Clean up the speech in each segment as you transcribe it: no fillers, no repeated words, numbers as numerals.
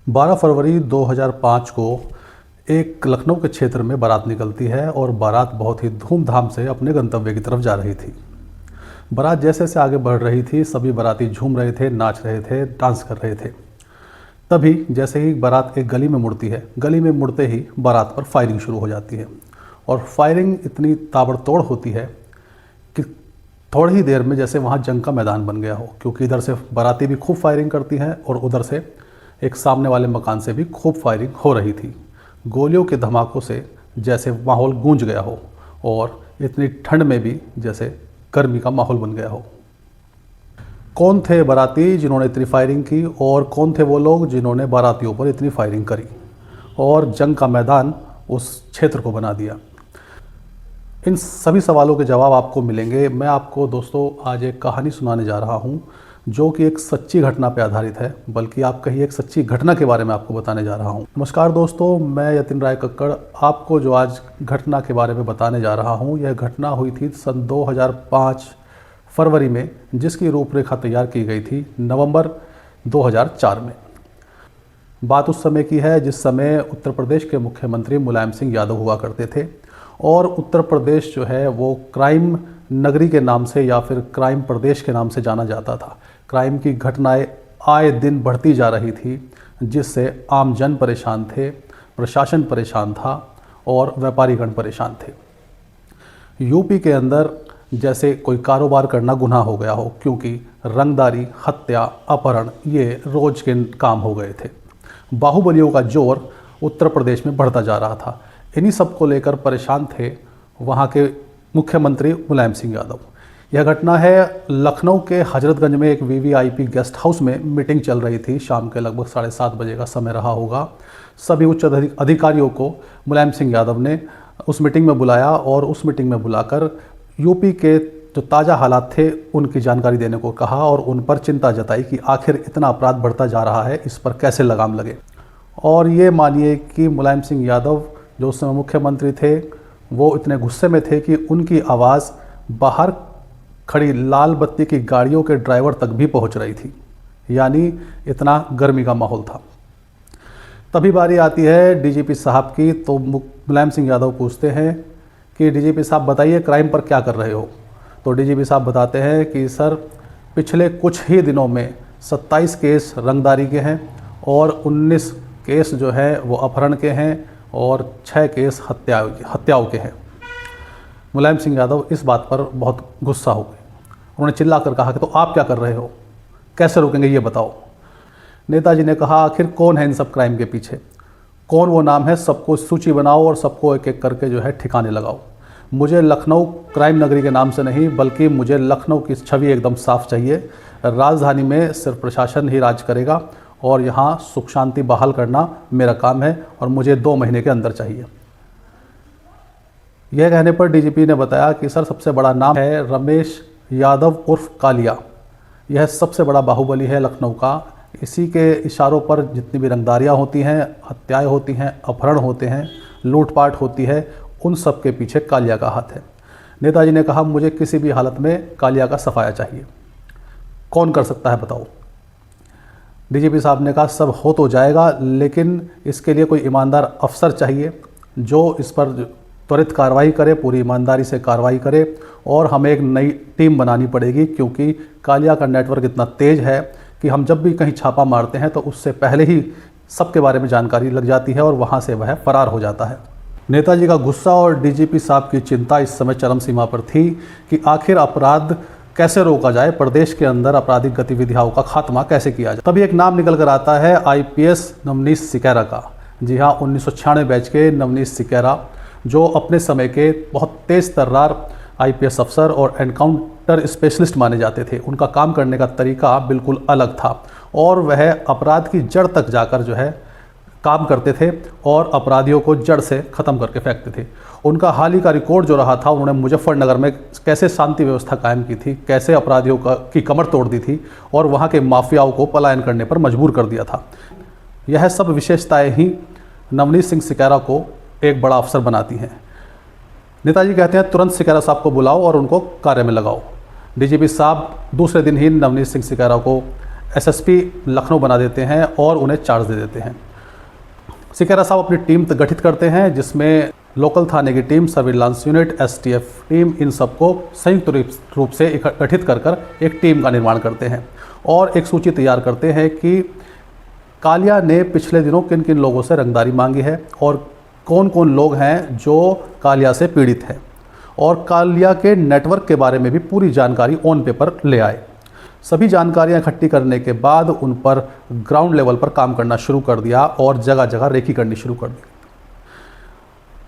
12 फरवरी 2005 को एक लखनऊ के क्षेत्र में बारात निकलती है और बारात बहुत ही धूमधाम से अपने गंतव्य की तरफ जा रही थी। बारात जैसे जैसे आगे बढ़ रही थी, सभी बाराती झूम रहे थे, नाच रहे थे, डांस कर रहे थे। तभी जैसे ही बारात एक गली में मुड़ती है, गली में मुड़ते ही बारात पर फायरिंग शुरू हो जाती है और फायरिंग इतनी ताबड़तोड़ होती है कि थोड़ी ही देर में जैसे वहाँ जंग का मैदान बन गया हो, क्योंकि इधर से बाराती भी खूब फायरिंग करती हैं और उधर से एक सामने वाले मकान से भी खूब फायरिंग हो रही थी। गोलियों के धमाकों से जैसे माहौल गूंज गया हो और इतनी ठंड में भी जैसे गर्मी का माहौल बन गया हो। कौन थे बाराती जिन्होंने इतनी फायरिंग की और कौन थे वो लोग जिन्होंने बारातियों पर इतनी फायरिंग करी और जंग का मैदान उस क्षेत्र को बना दिया? इन सभी सवालों के जवाब आपको मिलेंगे। मैं आपको दोस्तों आज एक कहानी सुनाने जा रहा हूं जो कि एक सच्ची घटना पर आधारित है, बल्कि आप कहिए एक सच्ची घटना के बारे में आपको बताने जा रहा हूं। नमस्कार दोस्तों, मैं यतिन राय कक्कड़ आपको जो आज घटना के बारे में बताने जा रहा हूं, यह घटना हुई थी सन 2005 फरवरी में, जिसकी रूपरेखा तैयार की गई थी नवंबर 2004 में। बात उस समय की है जिस समय उत्तर प्रदेश के मुख्यमंत्री मुलायम सिंह यादव हुआ करते थे और उत्तर प्रदेश जो है वो क्राइम नगरी के नाम से या फिर क्राइम प्रदेश के नाम से जाना जाता था। क्राइम की घटनाएं आए दिन बढ़ती जा रही थी, जिससे आम जन परेशान थे, प्रशासन परेशान था और व्यापारीगण परेशान थे। यूपी के अंदर जैसे कोई कारोबार करना गुनाह हो गया हो, क्योंकि रंगदारी, हत्या, अपहरण ये रोज के काम हो गए थे। बाहुबलियों का जोर उत्तर प्रदेश में बढ़ता जा रहा था। इन्हीं सब को लेकर परेशान थे वहाँ के मुख्यमंत्री मुलायम सिंह यादव। यह घटना है लखनऊ के हजरतगंज में एक वीवीआईपी गेस्ट हाउस में मीटिंग चल रही थी। शाम के लगभग 7:30 बजे का समय रहा होगा। सभी उच्च अधिकारियों को मुलायम सिंह यादव ने उस मीटिंग में बुलाया और उस मीटिंग में बुलाकर यूपी के जो ताज़ा हालात थे उनकी जानकारी देने को कहा और उन पर चिंता जताई कि आखिर इतना अपराध बढ़ता जा रहा है, इस पर कैसे लगाम लगे। और ये मानिए कि मुलायम सिंह यादव जो उस समय मुख्यमंत्री थे वो इतने गुस्से में थे कि उनकी आवाज़ बाहर खड़ी लाल बत्ती की गाड़ियों के ड्राइवर तक भी पहुंच रही थी, यानी इतना गर्मी का माहौल था। तभी बारी आती है डीजीपी साहब की, तो मुलायम सिंह यादव पूछते हैं कि डीजीपी साहब बताइए क्राइम पर क्या कर रहे हो। तो डीजीपी साहब बताते हैं कि सर पिछले कुछ ही दिनों में 27 केस रंगदारी के हैं और 19 केस जो है वो अपहरण के हैं और 6 केस हत्याओं के हैं। मुलायम सिंह यादव इस बात पर बहुत गुस्सा हो गए। उन्होंने चिल्लाकर कहा कि तो आप क्या कर रहे हो, कैसे रोकेंगे ये बताओ। नेताजी ने कहा आखिर कौन है इन सब क्राइम के पीछे, कौन वो नाम है, सबको सूची बनाओ और सबको एक एक करके जो है ठिकाने लगाओ। मुझे लखनऊ क्राइम नगरी के नाम से नहीं, बल्कि मुझे लखनऊ की छवि एकदम साफ चाहिए। राजधानी में सिर्फ प्रशासन ही राज करेगा और यहाँ सुख शांति बहाल करना मेरा काम है और मुझे 2 महीने के अंदर चाहिए। यह कहने पर डीजीपी ने बताया कि सर सबसे बड़ा नाम है रमेश यादव उर्फ कालिया। यह सबसे बड़ा बाहुबली है लखनऊ का। इसी के इशारों पर जितनी भी रंगदारियाँ होती हैं, हत्याएं होती हैं, अपहरण होते हैं, लूटपाट होती है, उन सब के पीछे कालिया का हाथ है। नेताजी ने कहा मुझे किसी भी हालत में कालिया का सफाया चाहिए। कौन कर सकता है बताओ। डीजीपी साहब ने कहा सब हो तो जाएगा, लेकिन इसके लिए कोई ईमानदार अफसर चाहिए जो इस पर त्वरित कार्रवाई करे, पूरी ईमानदारी से कार्रवाई करे और हमें एक नई टीम बनानी पड़ेगी, क्योंकि कालिया का नेटवर्क इतना तेज़ है कि हम जब भी कहीं छापा मारते हैं तो उससे पहले ही सबके बारे में जानकारी लग जाती है और वहाँ से वह फरार हो जाता है। नेताजी का गुस्सा और डीजीपी साहब की चिंता इस समय चरम सीमा पर थी कि आखिर अपराध कैसे रोका जाए, प्रदेश के अंदर आपराधिक गतिविधियों का खात्मा कैसे किया जाए। तभी एक नाम निकल कर आता है आईपीएस नवनीत सिकैरा का। जी हाँ, 1996 बैच के नवनीत सिकैरा, जो अपने समय के बहुत तेज़ तर्रार आईपीएस अफसर और एनकाउंटर स्पेशलिस्ट माने जाते थे। उनका काम करने का तरीका बिल्कुल अलग था और वह अपराध की जड़ तक जाकर जो है काम करते थे और अपराधियों को जड़ से ख़त्म करके फेंकते थे। उनका हाल ही का रिकॉर्ड जो रहा था, उन्होंने मुजफ्फरनगर में कैसे शांति व्यवस्था कायम की थी, कैसे अपराधियों की कमर तोड़ दी थी और वहाँ के माफियाओं को पलायन करने पर मजबूर कर दिया था। यह सब विशेषताएं ही नवनीत सिंह सिकैरा को एक बड़ा अफसर बनाती हैं। नेताजी कहते हैं तुरंत सिकैरा साहब को बुलाओ और उनको कार्य में लगाओ। डीजीपी साहब दूसरे दिन ही नवनीत सिंह सिकैरा को एसएसपी लखनऊ बना देते हैं और उन्हें चार्ज दे देते हैं। सिकेरा साहब अपनी टीम गठित करते हैं जिसमें लोकल थाने की team, surveillance unit, STF team, इन सबको संयुक्त रूप से गठित कर एक टीम का निर्माण करते हैं और एक सूची तैयार करते हैं कि कालिया ने पिछले दिनों किन किन लोगों से रंगदारी मांगी है और कौन कौन लोग हैं जो कालिया से पीड़ित हैं, और कालिया के नेटवर्क के बारे में भी पूरी जानकारी ऑन पेपर ले आए। सभी जानकारियां इकट्ठी करने के बाद उन पर ग्राउंड लेवल पर काम करना शुरू कर दिया और जगह जगह रेकी करनी शुरू कर दी।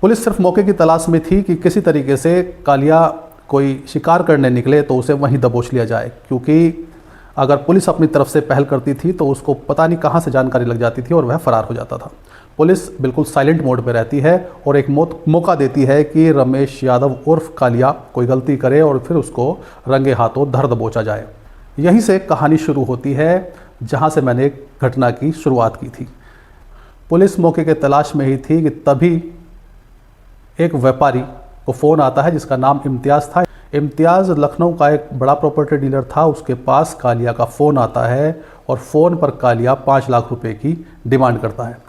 पुलिस सिर्फ मौके की तलाश में थी कि किसी तरीके से कालिया कोई शिकार करने निकले तो उसे वहीं दबोच लिया जाए, क्योंकि अगर पुलिस अपनी तरफ से पहल करती थी तो उसको पता नहीं कहाँ से जानकारी लग जाती थी और वह फरार हो जाता था। पुलिस बिल्कुल साइलेंट मोड पे रहती है और एक मौका देती है कि रमेश यादव उर्फ कालिया कोई गलती करे और फिर उसको रंगे हाथों धर दबोचा जाए। यहीं से कहानी शुरू होती है जहाँ से मैंने एक घटना की शुरुआत की थी। पुलिस मौके के तलाश में ही थी कि तभी एक व्यापारी को फ़ोन आता है जिसका नाम इम्तियाज़ था। इम्तियाज़ लखनऊ का एक बड़ा प्रॉपर्टी डीलर था। उसके पास कालिया का फ़ोन आता है और फ़ोन पर कालिया 5 लाख रुपए की डिमांड करता है।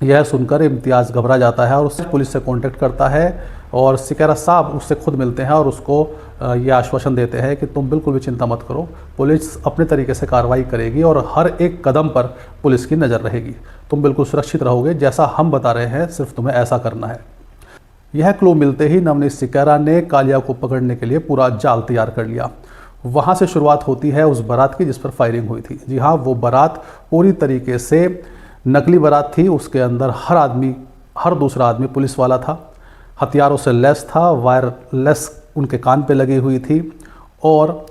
यह सुनकर इम्तियाज़ घबरा जाता है और उससे पुलिस से कांटेक्ट करता है और सिकेरा साहब उससे खुद मिलते हैं और उसको ये आश्वासन देते हैं कि तुम बिल्कुल भी चिंता मत करो, पुलिस अपने तरीके से कार्रवाई करेगी और हर एक कदम पर पुलिस की नज़र रहेगी, तुम बिल्कुल सुरक्षित रहोगे, जैसा हम बता रहे हैं सिर्फ तुम्हें ऐसा करना है। यह क्लू मिलते ही नवनीत सिकेरा ने कालिया को पकड़ने के लिए पूरा जाल तैयार कर लिया। वहाँ से शुरुआत होती है उस बारात की जिस पर फायरिंग हुई थी। जी हाँ, वो बारात पूरी तरीके से नकली बारात थी। उसके अंदर हर दूसरा आदमी पुलिस वाला था, हथियारों से लैस था, वायरलेस उनके कान पे लगी हुई थी और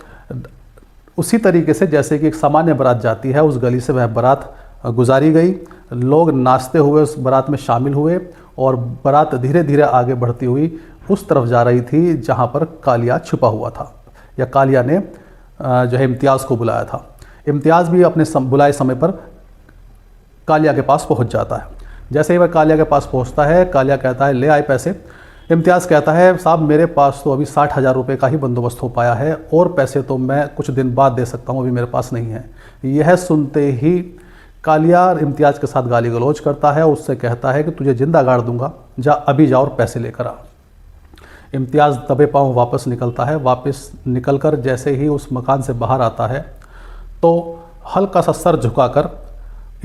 उसी तरीके से जैसे कि एक सामान्य बारात जाती है उस गली से वह बारात गुजारी गई। लोग नाचते हुए उस बारात में शामिल हुए और बारात धीरे धीरे आगे बढ़ती हुई उस तरफ जा रही थी जहाँ पर कालिया छुपा हुआ था, या कालिया ने जो है इम्तियाज़ को बुलाया था। इम्तियाज़ भी अपने बुलाए समय पर कालिया के पास पहुंच जाता है। जैसे ही वह कालिया के पास पहुंचता है, कालिया कहता है ले आए पैसे। इम्तियाज़ कहता है साहब मेरे पास तो अभी 60,000 रुपये का ही बंदोबस्त हो पाया है और पैसे तो मैं कुछ दिन बाद दे सकता हूं, अभी मेरे पास नहीं है। यह सुनते ही कालिया इम्तियाज़ के साथ गाली गलौज करता है, उससे कहता है कि तुझे जिंदा गाड़ दूंगा, जा अभी जा और पैसे लेकर आ। इम्तियाज़ दबे पाँव वापस निकलता है। वापस निकलकर जैसे ही उस मकान से बाहर आता है तो हल्का सा सर झुकाकर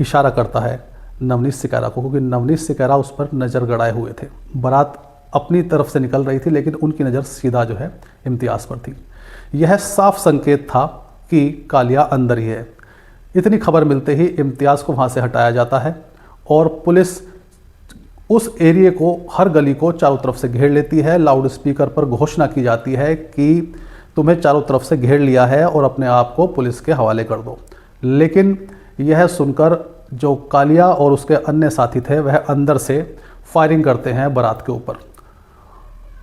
इशारा करता है नवनीत सिकेरा को, क्योंकि नवनीत सिकेरा उस पर नज़र गड़ाए हुए थे। बारात अपनी तरफ से निकल रही थी लेकिन उनकी नज़र सीधा जो है इम्तियाज़ पर थी। यह साफ संकेत था कि कालिया अंदर ही है। इतनी खबर मिलते ही इम्तियाज़ को वहाँ से हटाया जाता है और पुलिस उस एरिए को, हर गली को चारों तरफ से घेर लेती है। लाउड स्पीकर पर घोषणा की जाती है कि तुम्हें चारों तरफ से घेर लिया है और अपने आप को पुलिस के हवाले कर दो। लेकिन यह सुनकर जो कालिया और उसके अन्य साथी थे वह अंदर से फायरिंग करते हैं बारात के ऊपर।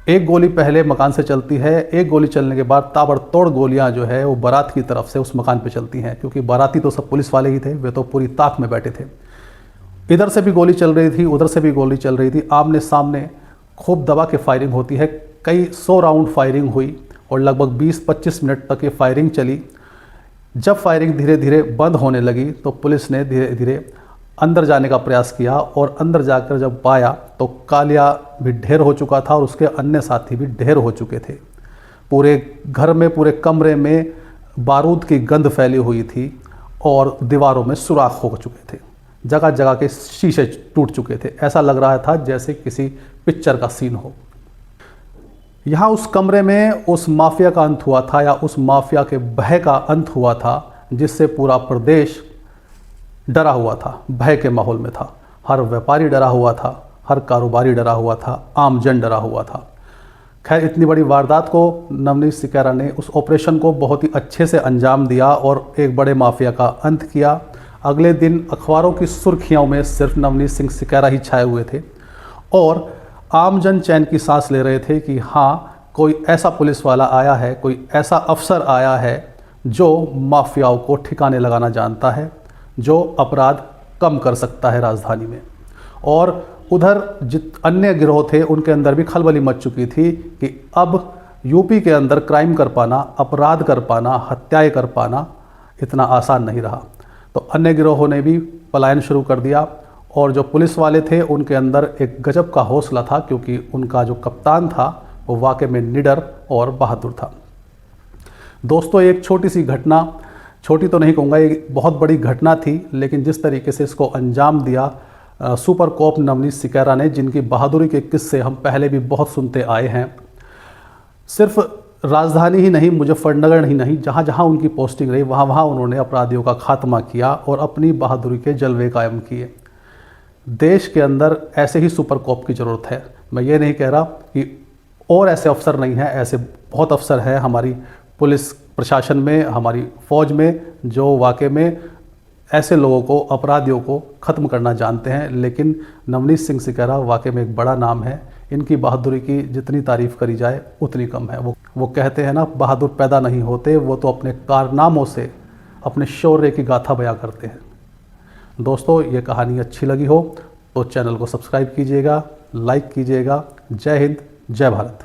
एक गोली पहले मकान से चलती है, एक गोली चलने के बाद ताबड़तोड़ गोलियां जो है वो बारात की तरफ से उस मकान पे चलती हैं, क्योंकि बाराती तो सब पुलिस वाले ही थे, वे तो पूरी ताक में बैठे थे। इधर से भी गोली चल रही थी, उधर से भी गोली चल रही थी, आमने सामने खूब दबा के फायरिंग होती है। कई 100 राउंड फायरिंग हुई और लगभग 20-25 मिनट तक ये फायरिंग चली। जब फायरिंग धीरे धीरे बंद होने लगी तो पुलिस ने धीरे धीरे अंदर जाने का प्रयास किया और अंदर जाकर जब पाया तो कालिया भी ढेर हो चुका था और उसके अन्य साथी भी ढेर हो चुके थे। पूरे घर में, पूरे कमरे में बारूद की गंध फैली हुई थी और दीवारों में सुराख हो चुके थे, जगह जगह के शीशे टूट चुके थे। ऐसा लग रहा था जैसे किसी पिक्चर का सीन हो। यहाँ उस कमरे में उस माफिया का अंत हुआ था, या उस माफिया के भय का अंत हुआ था जिससे पूरा प्रदेश डरा हुआ था, भय के माहौल में था। हर व्यापारी डरा हुआ था, हर कारोबारी डरा हुआ था, आम जन डरा हुआ था। खैर, इतनी बड़ी वारदात को नवनीत सिकेरा ने उस ऑपरेशन को बहुत ही अच्छे से अंजाम दिया और एक बड़े माफिया का अंत किया। अगले दिन अखबारों की सुर्खियों में सिर्फ नवनीत सिंह सिकेरा ही छाए हुए थे और आम जन चैन की सांस ले रहे थे कि हाँ, कोई ऐसा पुलिस वाला आया है, कोई ऐसा अफसर आया है जो माफियाओं को ठिकाने लगाना जानता है, जो अपराध कम कर सकता है राजधानी में। और उधर अन्य गिरोह थे उनके अंदर भी खलबली मच चुकी थी कि अब यूपी के अंदर क्राइम कर पाना, अपराध कर पाना, हत्याएं कर पाना इतना आसान नहीं रहा। तो अन्य गिरोहों ने भी पलायन शुरू कर दिया और जो पुलिस वाले थे उनके अंदर एक गजब का हौसला था, क्योंकि उनका जो कप्तान था वो वाकई में निडर और बहादुर था। दोस्तों, एक छोटी सी घटना, छोटी तो नहीं कहूँगा, ये बहुत बड़ी घटना थी, लेकिन जिस तरीके से इसको अंजाम दिया सुपर कॉप नवनीत सिकैरा ने, जिनकी बहादुरी के किस्से हम पहले भी बहुत सुनते आए हैं। सिर्फ राजधानी ही नहीं, मुजफ्फरनगर ही नहीं, जहाँ जहाँ उनकी पोस्टिंग रही वहाँ वहाँ उन्होंने अपराधियों का खात्मा किया और अपनी बहादुरी के जलवे कायम किए। देश के अंदर ऐसे ही सुपर कॉप की ज़रूरत है। मैं ये नहीं कह रहा कि और ऐसे अफसर नहीं हैं, ऐसे बहुत अफसर हैं हमारी पुलिस प्रशासन में, हमारी फ़ौज में, जो वाकई में ऐसे लोगों को, अपराधियों को ख़त्म करना जानते हैं। लेकिन नवनीत सिंह सिकैरा वाकई में एक बड़ा नाम है। इनकी बहादुरी की जितनी तारीफ़ करी जाए उतनी कम है। वो कहते हैं ना, बहादुर पैदा नहीं होते, वो तो अपने कारनामों से अपने शौर्य की गाथा बयां करते हैं। दोस्तों, ये कहानी अच्छी लगी हो तो चैनल को सब्सक्राइब कीजिएगा, लाइक कीजिएगा। जय हिंद, जय भारत।